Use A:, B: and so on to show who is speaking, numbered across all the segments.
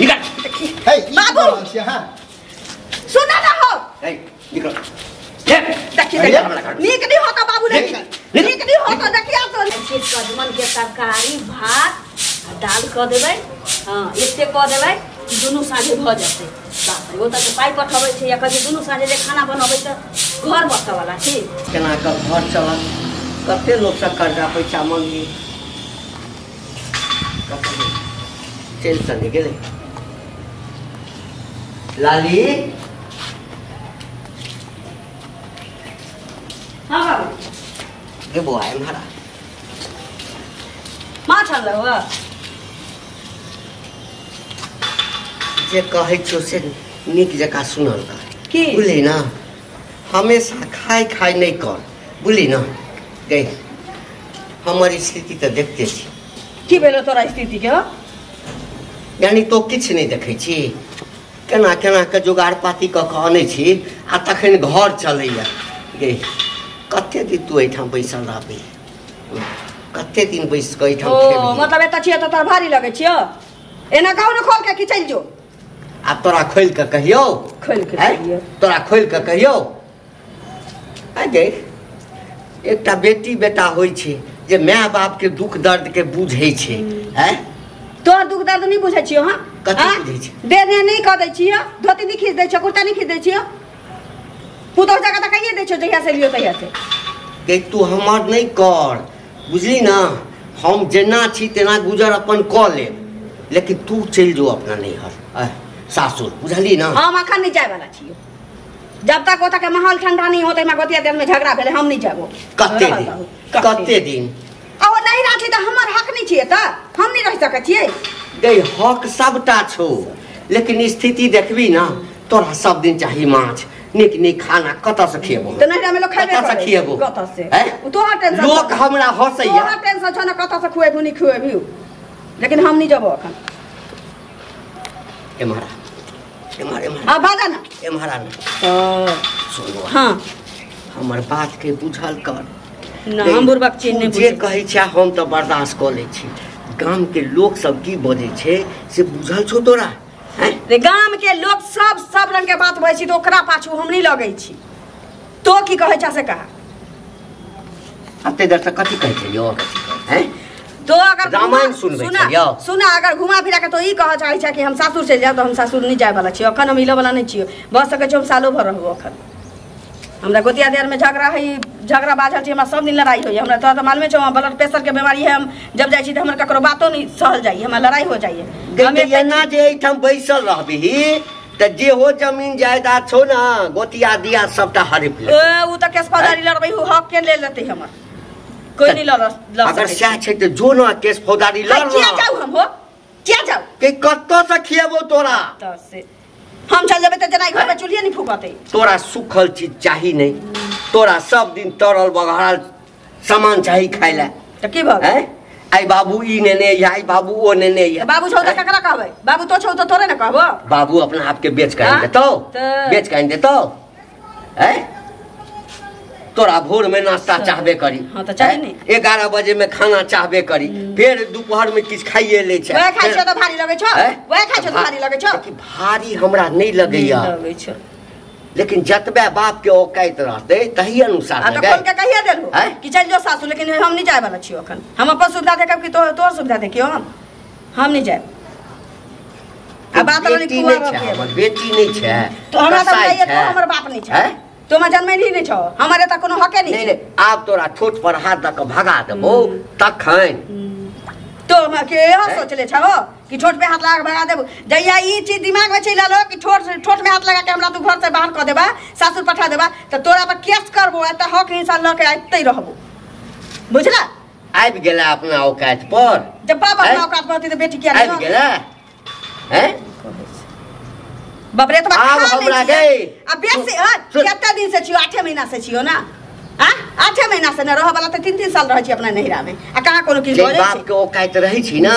A: निकल
B: बाबू सुना ना हो
A: निकल
B: नीक नहीं होता बाबू नीक नहीं होता देखिए तो कदमन के तरकारी भात दाल क देबै हां एते क देबै दुनू साँझे भ जते बाप रे ओ त पाई पठबै छै या कभी दुनू साँझे जे खाना बनबै त घर बसै वाला छी
A: केना क घर चलल कते लोग से कर्जा पैसा मांगी चल चल गेले लाली
B: हां बाबू
A: के बुआ है मारा
B: मां छल हो
A: जे कहै छौ से नीक जका सुनल कर
B: की
A: बुझली ना हमेशा खाई खाई नहीं कर बुझली ना गई हमारी स्थिति तो देखते छी
B: की भेलो तोरा स्थिति के
A: यानी तो किछ नहीं देखै छी केना केना के जुगाड़ पाती क के आनै छी आ तखन घर चलैया गई कते दिन तू एठाम बैसल रहबी कते दिन बैस के एठाम खेबी
B: मतलब एत छियै त तोरा भारी लगै छियै एना कहू न खोल के कि चल जो
A: आ तोरा खोल के कहियो
B: खोल के कहियो
A: तोरा खोल के कहियो आ देख एकटा बेटी बेटा होई छै जे माय बाप के दुख दर्द के बुझै छै हैं
B: तोर दुख दर्द नहीं बुझै छियो हां
A: कथि बुझै छै
B: देने नहीं क दै छियो धोती नहीं खींच दै छियो कुर्ता नहीं खींच दै छियो पुतो जगह त कहिए दै छियो जहिया से लियो तहिया से
A: के तू हमर नहीं कर बुझली ना हम जेना छी तेना गुजर अपन क ले लेकिन तू चल जो अपना नैहर सासुर बुझली ना
B: हम अखन नहीं जाय वाला छियो जब तक ओतक के माहौल ठंडा नहीं होते में गोतिया देर में झगड़ा भेले हम नहीं जाबो
A: कते दिन
B: आ ओ नहीं राखी त हमर हक नहीं छिए त हम नहीं रह सकै छिए
A: गई हक सबटा छो लेकिन स्थिति देखबी ना तोरा सब दिन चाहिए माछ निक निक खाना कत से खिएबो
B: त नहीं में लोग खाबे
A: कत से खिएबो
B: कत से तोहर टेंशन
A: लोग हमरा हंसैया
B: तोहर टेंशन छ न कत से खुएबू नहीं खुएबू लेकिन हम नहीं जाबो अखन
A: एमारा
B: आ भागा ना
A: एमारा ना सुनो
B: हां
A: हमर बात के बुझल कर
B: ना हम बुरबक चीज नहीं
A: जे कहै छै हम त बर्दाश्त क लै छी गांव के लोग सब की बजै छै से बुझल छौ तोरा
B: रे गांव के लोग सब रंग के बात बजै छी त ओकरा पाछू हम नहीं लगै छी तो की कहै छ से कहा
A: अते देर से कथि कहै छै यो हैं
B: तो अगर
A: रामायण सुनबै छियो
B: सुना अगर घुमा फिरा के तो ई कह चाहै छै कि हम सासुर चल जाब तो हम सासुर नहीं जाय वाला छी अखन हम इलो वाला नहीं छी बस सके हम सालो भर रहबो अखन हमरा गोतिया देर में झगड़ा बाझल छी हमरा सब दिन लड़ाई होय हमरा तो मालूम छै ब्लड प्रेशर के बीमारी है हम जब जाय छी त हमर ककरो बातो नहीं सहल जाई हमरा लड़ाई हो जाइए
A: हम एना जे एठम बैसल रहबी त जे हो जमीन जायदाद छौ ना गोतिया दिया सबटा हड़प ले
B: उ त केस फौजदारी लड़बै हक के ले लेते हमर कोई नहीं लड़
A: अगर सह छै त जो ना केस फौजदारी लड़
B: क्या जाऊ हम हो क्या जाऊ
A: के कत्तो से खिएबो तोरा
B: त से हम चल जेबे त जना घर में चूल्हे नहीं फूकते
A: तोरा सुखल चीज चाहिए नहीं तोरा सब दिन तरल बघाल सामान चाहिए खाय ले
B: त की भ गए
A: आई बाबू ई नेने या आई बाबू ओ नेने या
B: बाबू छौ त ककरा कहबै बाबू तो छौ त तोरे न कहबो
A: बाबू अपना आप के बेच के देतो बेच के देतो हैं तोरा भोर में नाश्ता चाहबे करी
B: हां त चाहिए नहीं
A: 11 बजे में खाना चाहबे करी फिर दोपहर में किछ खाइए ले छै
B: वह खाइ छ त भारी लगे छ वह खाइ छ त भारी लगे छ
A: कि भारी हमरा नहीं लगैया
B: लगे छ
A: लेकिन जतबे बाप के औकात रहते तही अनुसार
B: आ त खोल के कहिए देलू कि चल जो सासू लेकिन हम नहीं जाय वाला छियो अखन हम अपन सुविधा देखब कि तोर सुविधा देखियो हम नहीं जाय आ बात वाली कुआर
A: हमर बेटी नहीं छै
B: तो हमरा त कहिए तो हमर बाप नहीं छै तो मैं जन्मे नहीं छौ हमारे त कोनो हके नहीं
A: नहीं आप तोरा ठोट पर हाथ द के भगा देबो तखन
B: तो मैं के सोच ले छौ कि ठोट पे हाथ लगा भगा देबो जइया ई चीज दिमाग में चला लो कि ठोट में हाथ लगा के हमरा तू घर से बाहर क देबा सासुर पठा देबा त तोरा पर केस करबो त हक इंसान ल के आइते रहबो बुझला
A: आबि गेला अपना औकात पर
B: जब बाप अपना औकात पर होती त बेटी क्या
A: आबि गेला हैं
B: बाप रे तो
A: आब हमरा गई
B: अब बेसी केतना दिन से छियो 8 महीना से छियो ना हां 8 महीना से न रह वाला त 3-3 साल रह छी अपना नहिरा में आ कहां कोनो की बोले छी
A: बाप के औकात रही छी ना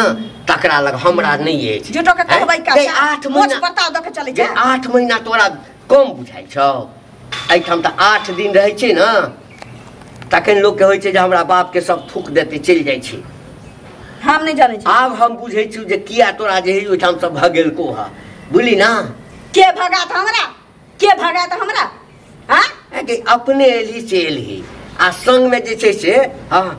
A: तकरा लग हमरा नहीं है
B: झूठो के कहबै का
A: 8 महीना
B: बता द के चले जा
A: 8 महीना तोरा कम बुझाई छौ एठम त 8 दिन रहे छी ना तखन लोग के होय छै जे हमरा बाप के सब थूक देते चल जाय छी
B: हम नहीं जाने छी।
A: आब हम बुझे छी जे किया तोरा जे है ओठाम सब भगेलको हा बुझली ना
B: के भगा था हमरा के भगा था हमरा हां
A: के अपने एली से एली आ संग में जे छै से हां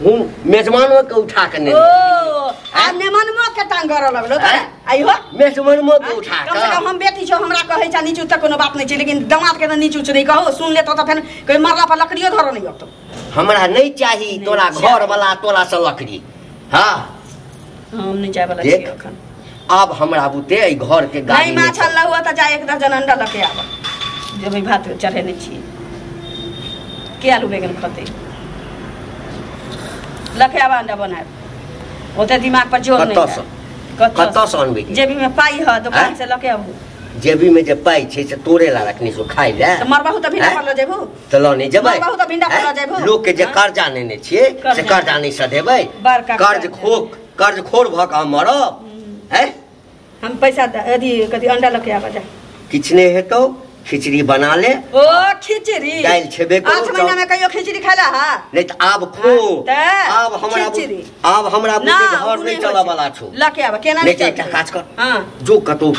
A: हम मेजमानो के उठा के ने
B: ओ आ मेहमानमो के टांग कर लगलो त आई हो
A: मेजमानो के उठा
B: कम से कम हम बेटी छौ हमरा कहै छ नीचू तक कोनो बात नहीं छै लेकिन दामाद के नीचू नहीं कहो सुन ले तो फिर कोई मरला पर लकड़ियो धरो नहीं होतो
A: हमरा नहीं चाहिए तोरा घर वाला तोरा से लकड़ी हां
B: हम नहीं जाय वाला छी अखन
A: अब हमरा बुते ए घर के गाड़ी
B: नहीं माछ अल्लाह हुआ त जाय एक दर्जन अंडा लके आब जेबै भात चढ़ेने छी के आलू बैगन खते लके आब अंडा बनाए ओते दिमाग पर जोर नहीं कत्तो से अनबे जेबी में पाई ह दुकान से लके आबू
A: जेबी में जे पाई छै से तोरे ला रखनी सो खाइ ले
B: त मरबाहु त भिंडा पर ल जेबू
A: त ल नहीं जेबै
B: मरबाहु त भिंडा पर ल जेबू
A: लोग के जे कर्जा नेने छिए से कर्जा नहीं सधेबै कर्ज खोर भ के मरब हैं
B: हम पैसा यदि कथि अंडा लके आबा जा
A: किछ नहीं हेतो खिचड़ी बना ले
B: ओ खिचड़ी
A: दाल छेबे करो
B: 8 महीना में कहियो खिचड़ी खाला हा
A: नहीं त आब खो अब हमरा बुते घर नहीं चला वाला छो
B: लके आबा केना
A: नहीं एकटा काज कर
B: हां
A: जो कतो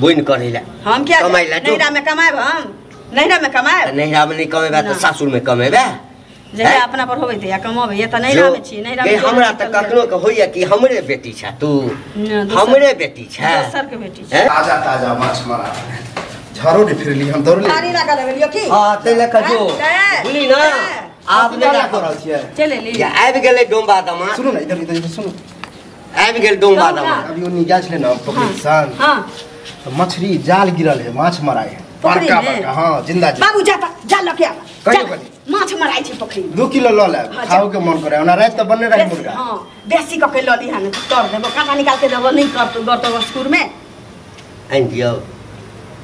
A: बोइन करे ले
B: हम क्या
A: कमाई ले
B: नैरा में कमाएब हम नैरा में कमाएब
A: नैरा में नहीं कमेबा त सासुर में कमेबा
B: जे अपना पर होबे त या कमाबे ये त नैरा में छी नैरा में
A: हमरा त कखनो के होइया कि हमरे बेटी छ तू हमरे बेटी छ
B: दोसर के बेटी छ
C: ताजा ताजा माछ मारा झारो ने फिरली हम दौड़ ले
B: पानी लगा लगलियो की
A: हां ते लेके जो बुझली ना आप
C: ने ला करल छियै
B: चले ली
A: या आबि गेलै डोंबा दमा
C: सुनो ना इधर सुनो
A: आबि गेल डोंबा दमा
C: अभी ओ निगाह छले ना पकड़ी सान
B: हां
C: तो मछली जाल गिरल है माछ मराए बड़का बड़का हां जिंदा जी
B: बाबू जाता जा लके आ
C: कहियो बनी
B: माछ मराई छी पोखरी
C: 2 किलो ल ले खाओ के मन करे ओना रात त बनने रही मुर्गा
B: हां बेसी क के ल ली हन तोड़ देबो काटा निकाल के देबो नहीं कर गतो स्कूर में
A: आइन दियो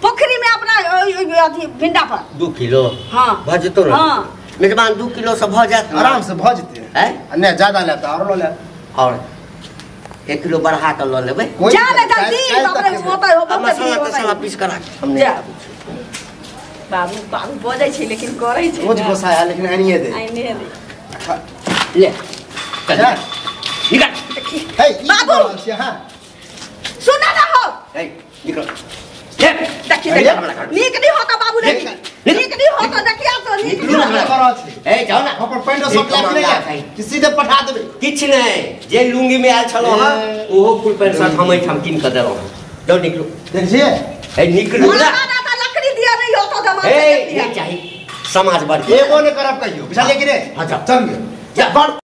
B: पोखरी में अपना अथी भिंडा पर
A: 2 किलो
B: हां
A: भजतो ना
B: हां
A: मेजबान 2 किलो से भ जात
C: आराम से भ जते
A: हैं
C: अन्य ज्यादा लेता और ल ले
A: और 1 किलो बढ़ा के ल लेबै
B: जा ले जल्दी बाप रे होता हो
A: मसाला तसाला पीस कर हमने
B: जा बाबू बाबू बोझै छै लेकिन करै छै
C: रोज गोसाया लेकिन आनिए दे
B: आइने दे
A: ले चल निकल
C: हे
B: बाबू!
C: हां
B: सुना ना हो
A: ए निकल
B: देखी नीक नहीं होता बाबू रे नीक नहीं होता देखिया तो नीक
C: निकलू ना करा छै
A: ए जाओ ना
C: अपन पैंटो शर्ट लाके ले कि सीधे पठा देबे
A: किछ नहीं जे लुंगी में आयल छलो हां ओहो फुल पैंट शर्ट हम ठाम किन के देलो दो निकलू
C: देख छिए
A: ए निकलू ना
B: लकड़ी दिया नहीं होता दमा
A: ए नहीं चाहिए समाज बढ़
C: एगो ने करब कहियो बुझा ले कि रे
A: अच्छा
C: चल गयो
A: जा बढ़